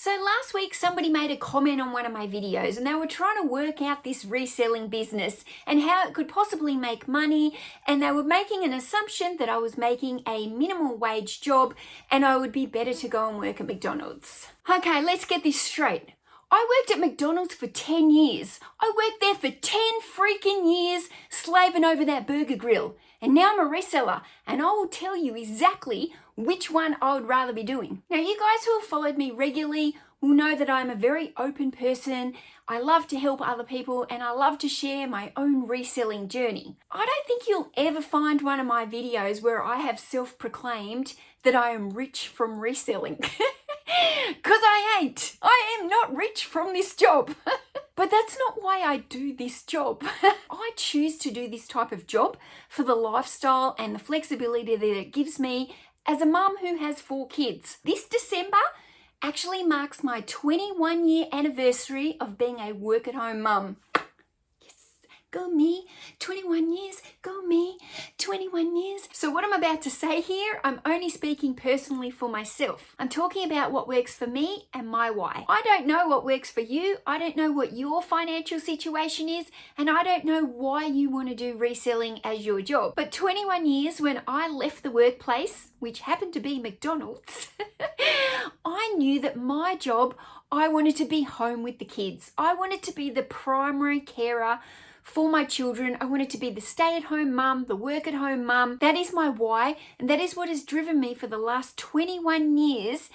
So last week somebody made a comment on one of my videos and they were trying to work out this reselling business and how it could possibly make money, and they were making an assumption that I was making a minimum wage job and I would be better to go and work at McDonald's. Okay, let's get this straight. I worked at McDonald's for 10 years. I worked there for 10 freaking years slaving over that burger grill. And now I'm a reseller, and I will tell you exactly which one I would rather be doing. Now, you guys who have followed me regularly will know that I'm a very open person. I love to help other people and I love to share my own reselling journey. I don't think you'll ever find one of my videos where I have self-proclaimed that I am rich from reselling. Because I ain't. I am not rich from this job. But that's not why I do this job. I choose to do this type of job for the lifestyle and the flexibility that it gives me as a mum who has 4 kids. This December actually marks my 21-year anniversary of being a work-at-home mum. Go me, 21 years, go me, 21 years. So what I'm about to say here, I'm only speaking personally for myself. I'm talking about what works for me and my why. I don't know what works for you. I don't know what your financial situation is, and I don't know why you want to do reselling as your job. But 21 years when I left the workplace, which happened to be McDonald's, I knew that my job, I wanted to be home with the kids. I wanted to be the primary carer for my children. I wanted to be the stay-at-home mum, the work-at-home mum. That is my why, and that is what has driven me for the last 21 years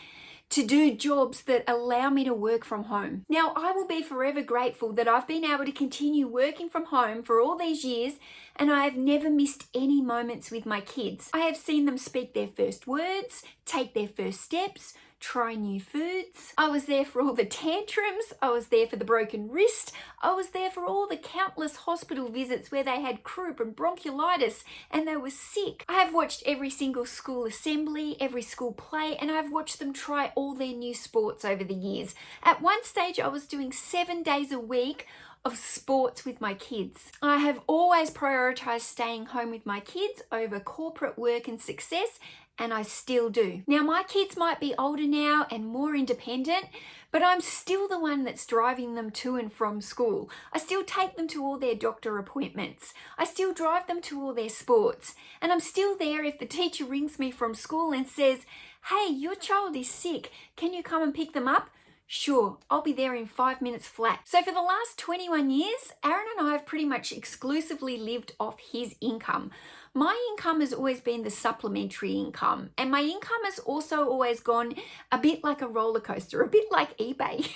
to do jobs that allow me to work from home. Now, I will be forever grateful that I've been able to continue working from home for all these years, and I have never missed any moments with my kids. I have seen them speak their first words, take their first steps, try new foods. I was there for all the tantrums. I was there for the broken wrist. I was there for all the countless hospital visits where they had croup and bronchiolitis and they were sick. I have watched every single school assembly, every school play, and I've watched them try all their new sports over the years. At one stage, I was doing 7 days a week of sports with my kids. I have always prioritized staying home with my kids over corporate work and success, and I still do. Now, my kids might be older now and more independent, but I'm still the one that's driving them to and from school. I still take them to all their doctor appointments. I still drive them to all their sports. And I'm still there if the teacher rings me from school and says, "Hey, your child is sick. Can you come and pick them up?" Sure, I'll be there in 5 minutes flat. So for the last 21 years, Aaron and I have pretty much exclusively lived off his income. My income has always been the supplementary income, and my income has also always gone a bit like a roller coaster, a bit like eBay.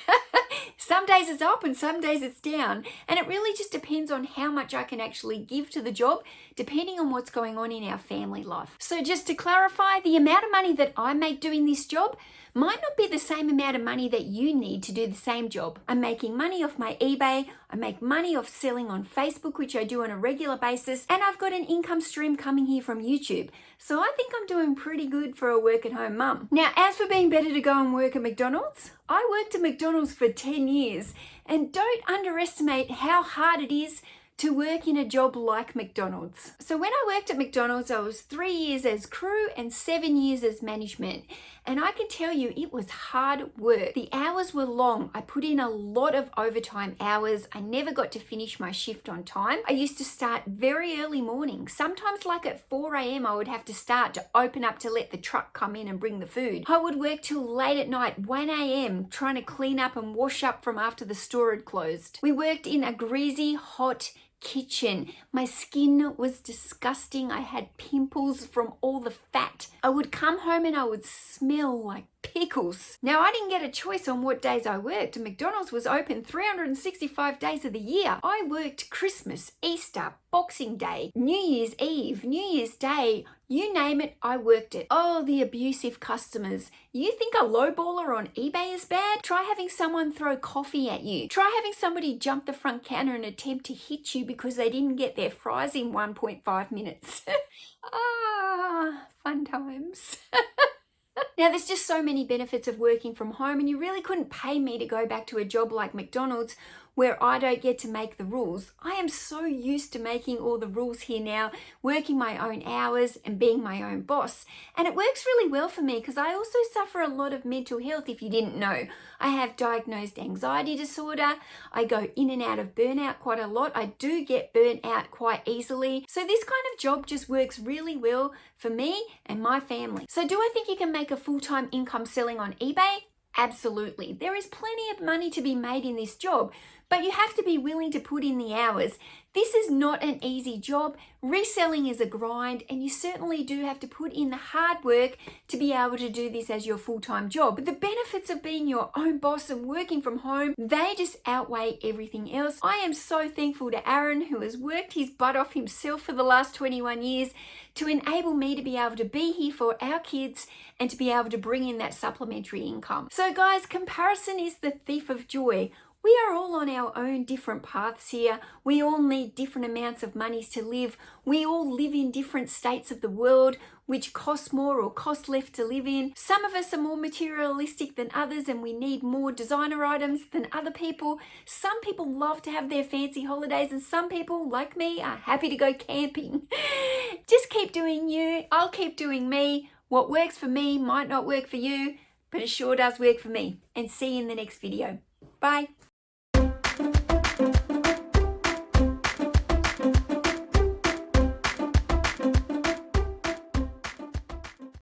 Some days it's up and some days it's down, and it really just depends on how much I can actually give to the job, depending on what's going on in our family life. So just to clarify, the amount of money that I make doing this job might not be the same amount of money that you need to do the same job. I'm making money off my eBay, I make money off selling on Facebook, which I do on a regular basis, and I've got an income stream coming here from YouTube. So I think I'm doing pretty good for a work-at-home mum. Now, as for being better to go and work at McDonald's, I worked at McDonald's for 10 years, and don't underestimate how hard it is to work in a job like McDonald's. So when I worked at McDonald's, I was 3 years as crew and 7 years as management. And I can tell you it was hard work. The hours were long. I put in a lot of overtime hours. I never got to finish my shift on time. I used to start very early morning. Sometimes like at 4 a.m. I would have to start to open up to let the truck come in and bring the food. I would work till late at night, 1 a.m. trying to clean up and wash up from after the store had closed. We worked in a greasy, hot kitchen. My skin was disgusting. I had pimples from all the fat. I would come home and I would smell like pickles. Now, I didn't get a choice on what days I worked. McDonald's was open 365 days of the year. I worked Christmas, Easter, Boxing Day, New Year's Eve, New Year's Day, you name it, I worked it. Oh, the abusive customers. You think a lowballer on eBay is bad? Try having someone throw coffee at you. Try having somebody jump the front counter and attempt to hit you because they didn't get their fries in 1.5 minutes. Fun times. Now, there's just so many benefits of working from home, and you really couldn't pay me to go back to a job like McDonald's where I don't get to make the rules. I am so used to making all the rules here now, working my own hours and being my own boss. And it works really well for me because I also suffer a lot of mental health, if you didn't know. I have diagnosed anxiety disorder. I go in and out of burnout quite a lot. I do get burnt out quite easily. So this kind of job just works really well for me and my family. So do I think you can make a full-time income selling on eBay? Absolutely. There is plenty of money to be made in this job, but you have to be willing to put in the hours. This is not an easy job. Reselling is a grind, and you certainly do have to put in the hard work to be able to do this as your full-time job. But the benefits of being your own boss and working from home, they just outweigh everything else. I am so thankful to Aaron, who has worked his butt off himself for the last 21 years to enable me to be able to be here for our kids and to be able to bring in that supplementary income. So guys, comparison is the thief of joy. We are all on our own different paths here. We all need different amounts of monies to live. We all live in different states of the world, which cost more or cost less to live in. Some of us are more materialistic than others, and we need more designer items than other people. Some people love to have their fancy holidays, and some people, like me, are happy to go camping. Just keep doing you. I'll keep doing me. What works for me might not work for you, but it sure does work for me. And see you in the next video. Bye.